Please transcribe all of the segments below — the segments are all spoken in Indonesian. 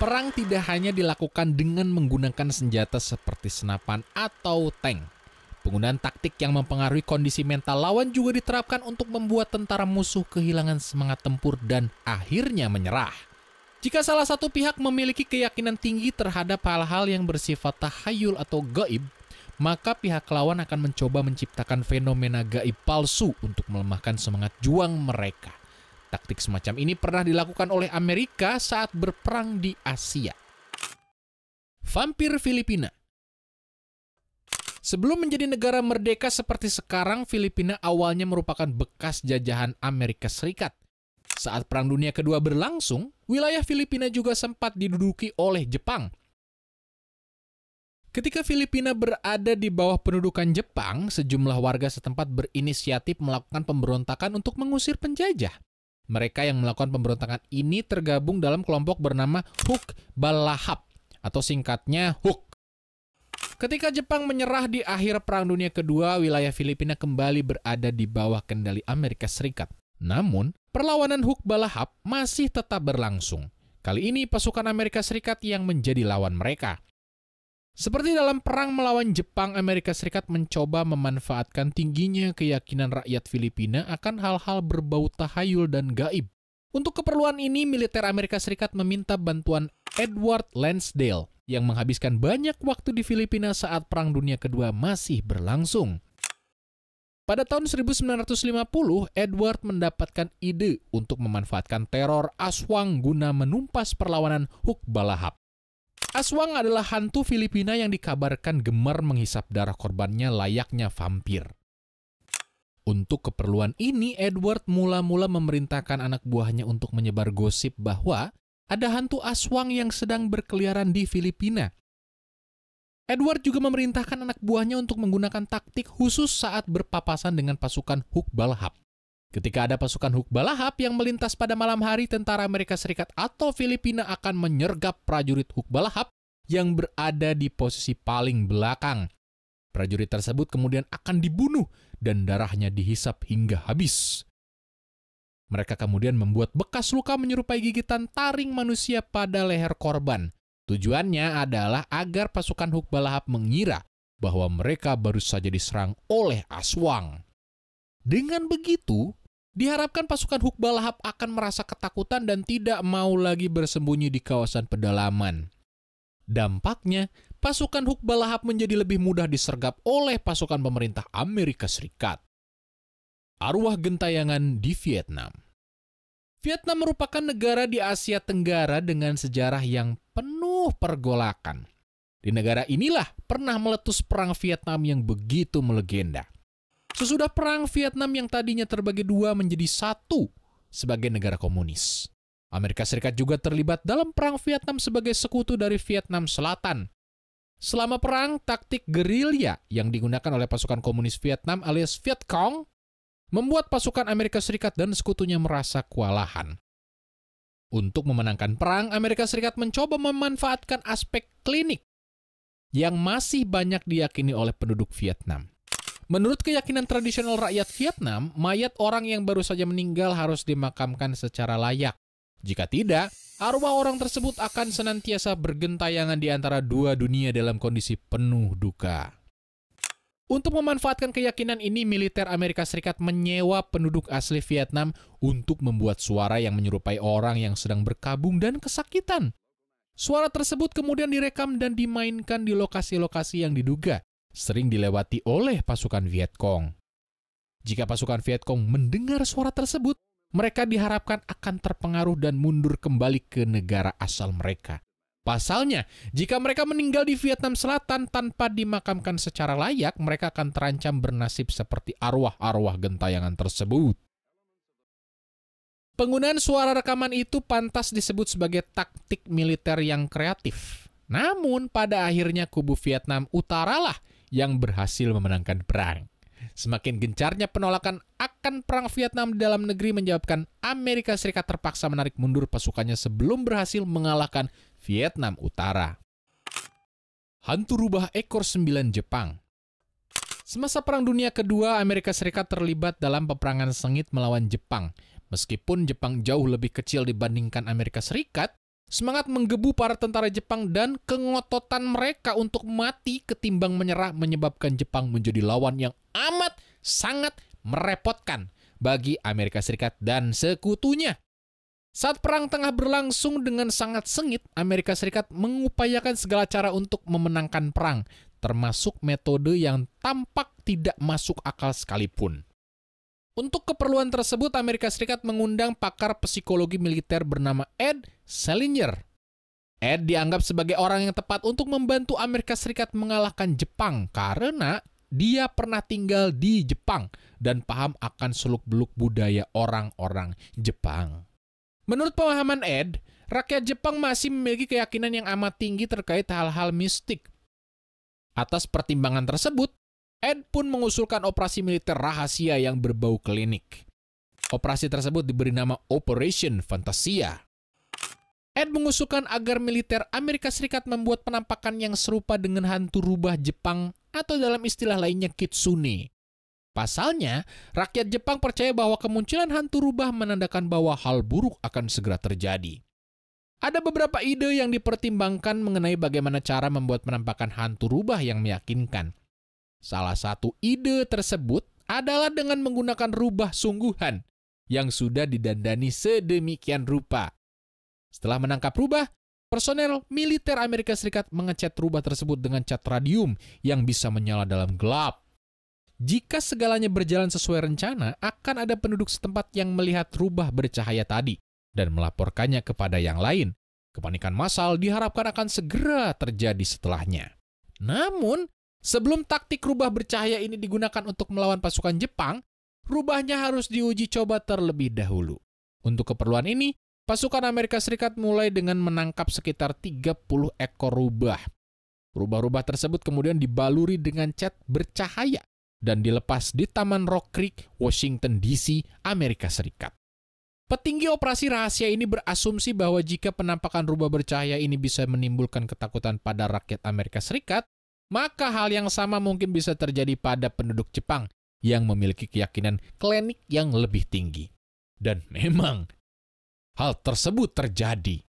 Perang tidak hanya dilakukan dengan menggunakan senjata seperti senapan atau tank. Penggunaan taktik yang mempengaruhi kondisi mental lawan juga diterapkan untuk membuat tentara musuh kehilangan semangat tempur dan akhirnya menyerah. Jika salah satu pihak memiliki keyakinan tinggi terhadap hal-hal yang bersifat tahayul atau gaib, maka pihak lawan akan mencoba menciptakan fenomena gaib palsu untuk melemahkan semangat juang mereka. Taktik semacam ini pernah dilakukan oleh Amerika saat berperang di Asia. Vampir Filipina. Sebelum menjadi negara merdeka seperti sekarang, Filipina awalnya merupakan bekas jajahan Amerika Serikat. Saat Perang Dunia Kedua berlangsung, wilayah Filipina juga sempat diduduki oleh Jepang. Ketika Filipina berada di bawah pendudukan Jepang, sejumlah warga setempat berinisiatif melakukan pemberontakan untuk mengusir penjajah. Mereka yang melakukan pemberontakan ini tergabung dalam kelompok bernama Hukbalahap, atau singkatnya HUK. Ketika Jepang menyerah di akhir Perang Dunia Kedua, wilayah Filipina kembali berada di bawah kendali Amerika Serikat. Namun, perlawanan Hukbalahap masih tetap berlangsung. Kali ini pasukan Amerika Serikat yang menjadi lawan mereka. Seperti dalam perang melawan Jepang, Amerika Serikat mencoba memanfaatkan tingginya keyakinan rakyat Filipina akan hal-hal berbau tahayul dan gaib. Untuk keperluan ini, militer Amerika Serikat meminta bantuan Edward Lansdale yang menghabiskan banyak waktu di Filipina saat Perang Dunia Kedua masih berlangsung. Pada tahun 1950, Edward mendapatkan ide untuk memanfaatkan teror Aswang guna menumpas perlawanan Hukbalahap. Aswang adalah hantu Filipina yang dikabarkan gemar menghisap darah korbannya layaknya vampir. Untuk keperluan ini, Edward mula-mula memerintahkan anak buahnya untuk menyebar gosip bahwa ada hantu aswang yang sedang berkeliaran di Filipina. Edward juga memerintahkan anak buahnya untuk menggunakan taktik khusus saat berpapasan dengan pasukan Hukbalahap. Ketika ada pasukan Hukbalahap yang melintas pada malam hari, tentara Amerika Serikat atau Filipina akan menyergap prajurit Hukbalahap yang berada di posisi paling belakang. Prajurit tersebut kemudian akan dibunuh dan darahnya dihisap hingga habis. Mereka kemudian membuat bekas luka menyerupai gigitan taring manusia pada leher korban. Tujuannya adalah agar pasukan Hukbalahap mengira bahwa mereka baru saja diserang oleh Aswang. Dengan begitu, diharapkan pasukan Hukbalahap akan merasa ketakutan dan tidak mau lagi bersembunyi di kawasan pedalaman. Dampaknya, pasukan Hukbalahap menjadi lebih mudah disergap oleh pasukan pemerintah Amerika Serikat. Arwah gentayangan di Vietnam. Vietnam merupakan negara di Asia Tenggara dengan sejarah yang penuh pergolakan. Di negara inilah pernah meletus perang Vietnam yang begitu melegenda. Sesudah perang, Vietnam yang tadinya terbagi dua menjadi satu sebagai negara komunis. Amerika Serikat juga terlibat dalam perang Vietnam sebagai sekutu dari Vietnam Selatan. Selama perang, taktik gerilya yang digunakan oleh pasukan komunis Vietnam alias Viet Cong membuat pasukan Amerika Serikat dan sekutunya merasa kewalahan. Untuk memenangkan perang, Amerika Serikat mencoba memanfaatkan aspek klinik yang masih banyak diyakini oleh penduduk Vietnam. Menurut keyakinan tradisional rakyat Vietnam, mayat orang yang baru saja meninggal harus dimakamkan secara layak. Jika tidak, arwah orang tersebut akan senantiasa bergentayangan di antara dua dunia dalam kondisi penuh duka. Untuk memanfaatkan keyakinan ini, militer Amerika Serikat menyewa penduduk asli Vietnam untuk membuat suara yang menyerupai orang yang sedang berkabung dan kesakitan. Suara tersebut kemudian direkam dan dimainkan di lokasi-lokasi yang diduga sering dilewati oleh pasukan Viet Cong. Jika pasukan Viet Cong mendengar suara tersebut, mereka diharapkan akan terpengaruh dan mundur kembali ke negara asal mereka. Pasalnya, jika mereka meninggal di Vietnam Selatan tanpa dimakamkan secara layak, mereka akan terancam bernasib seperti arwah-arwah gentayangan tersebut. Penggunaan suara rekaman itu pantas disebut sebagai taktik militer yang kreatif. Namun, pada akhirnya kubu Vietnam Utara lah yang berhasil memenangkan perang. Semakin gencarnya penolakan akan perang Vietnam di dalam negeri menyebabkan Amerika Serikat terpaksa menarik mundur pasukannya sebelum berhasil mengalahkan Vietnam Utara. Hantu rubah ekor 9 Jepang. Semasa Perang Dunia Kedua, Amerika Serikat terlibat dalam peperangan sengit melawan Jepang. Meskipun Jepang jauh lebih kecil dibandingkan Amerika Serikat, semangat menggebu para tentara Jepang dan kengototan mereka untuk mati ketimbang menyerah menyebabkan Jepang menjadi lawan yang amat sangat merepotkan bagi Amerika Serikat dan sekutunya. Saat perang tengah berlangsung dengan sangat sengit, Amerika Serikat mengupayakan segala cara untuk memenangkan perang, termasuk metode yang tampak tidak masuk akal sekalipun. Untuk keperluan tersebut, Amerika Serikat mengundang pakar psikologi militer bernama Ed Salinger. Ed dianggap sebagai orang yang tepat untuk membantu Amerika Serikat mengalahkan Jepang karena dia pernah tinggal di Jepang dan paham akan seluk-beluk budaya orang-orang Jepang. Menurut pemahaman Ed, rakyat Jepang masih memiliki keyakinan yang amat tinggi terkait hal-hal mistik. Atas pertimbangan tersebut, Ed pun mengusulkan operasi militer rahasia yang berbau klinik. Operasi tersebut diberi nama Operation Fantasia. Ed mengusulkan agar militer Amerika Serikat membuat penampakan yang serupa dengan hantu rubah Jepang atau dalam istilah lainnya kitsune. Pasalnya, rakyat Jepang percaya bahwa kemunculan hantu rubah menandakan bahwa hal buruk akan segera terjadi. Ada beberapa ide yang dipertimbangkan mengenai bagaimana cara membuat penampakan hantu rubah yang meyakinkan. Salah satu ide tersebut adalah dengan menggunakan rubah sungguhan yang sudah didandani sedemikian rupa. Setelah menangkap rubah, personel militer Amerika Serikat mengecat rubah tersebut dengan cat radium yang bisa menyala dalam gelap. Jika segalanya berjalan sesuai rencana, akan ada penduduk setempat yang melihat rubah bercahaya tadi dan melaporkannya kepada yang lain. Kepanikan massal diharapkan akan segera terjadi setelahnya. Namun, sebelum taktik rubah bercahaya ini digunakan untuk melawan pasukan Jepang, rubahnya harus diuji coba terlebih dahulu. Untuk keperluan ini, pasukan Amerika Serikat mulai dengan menangkap sekitar 30 ekor rubah. Rubah-rubah tersebut kemudian dibaluri dengan cat bercahaya dan dilepas di Taman Rock Creek, Washington DC, Amerika Serikat. Petinggi operasi rahasia ini berasumsi bahwa jika penampakan rubah bercahaya ini bisa menimbulkan ketakutan pada rakyat Amerika Serikat, maka hal yang sama mungkin bisa terjadi pada penduduk Jepang yang memiliki keyakinan klinik yang lebih tinggi. Dan memang, hal tersebut terjadi.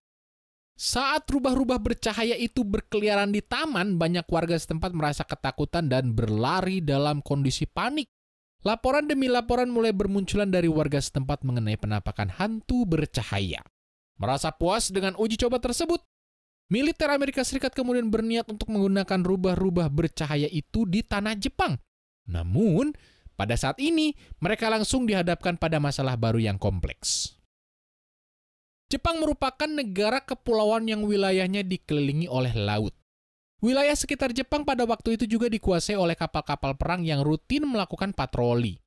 Saat rubah-rubah bercahaya itu berkeliaran di taman, banyak warga setempat merasa ketakutan dan berlari dalam kondisi panik. Laporan demi laporan mulai bermunculan dari warga setempat mengenai penampakan hantu bercahaya. Merasa puas dengan uji coba tersebut, militer Amerika Serikat kemudian berniat untuk menggunakan rubah-rubah bercahaya itu di tanah Jepang. Namun, pada saat ini, mereka langsung dihadapkan pada masalah baru yang kompleks. Jepang merupakan negara kepulauan yang wilayahnya dikelilingi oleh laut. Wilayah sekitar Jepang pada waktu itu juga dikuasai oleh kapal-kapal perang yang rutin melakukan patroli.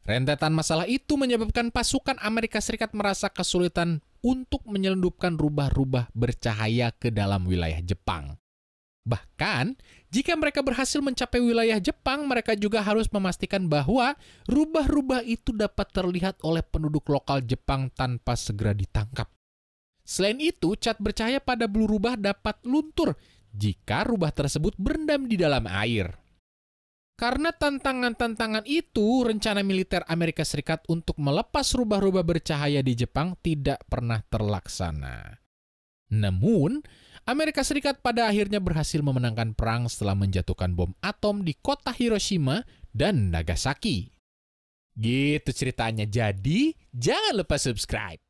Rentetan masalah itu menyebabkan pasukan Amerika Serikat merasa kesulitan untuk menyelundupkan rubah-rubah bercahaya ke dalam wilayah Jepang. Bahkan, jika mereka berhasil mencapai wilayah Jepang, mereka juga harus memastikan bahwa rubah-rubah itu dapat terlihat oleh penduduk lokal Jepang tanpa segera ditangkap. Selain itu, cat bercahaya pada bulu rubah dapat luntur jika rubah tersebut berendam di dalam air. Karena tantangan-tantangan itu, rencana militer Amerika Serikat untuk melepas rubah-rubah bercahaya di Jepang tidak pernah terlaksana. Namun, Amerika Serikat pada akhirnya berhasil memenangkan perang setelah menjatuhkan bom atom di kota Hiroshima dan Nagasaki. Gitu ceritanya. Jadi, jangan lupa subscribe.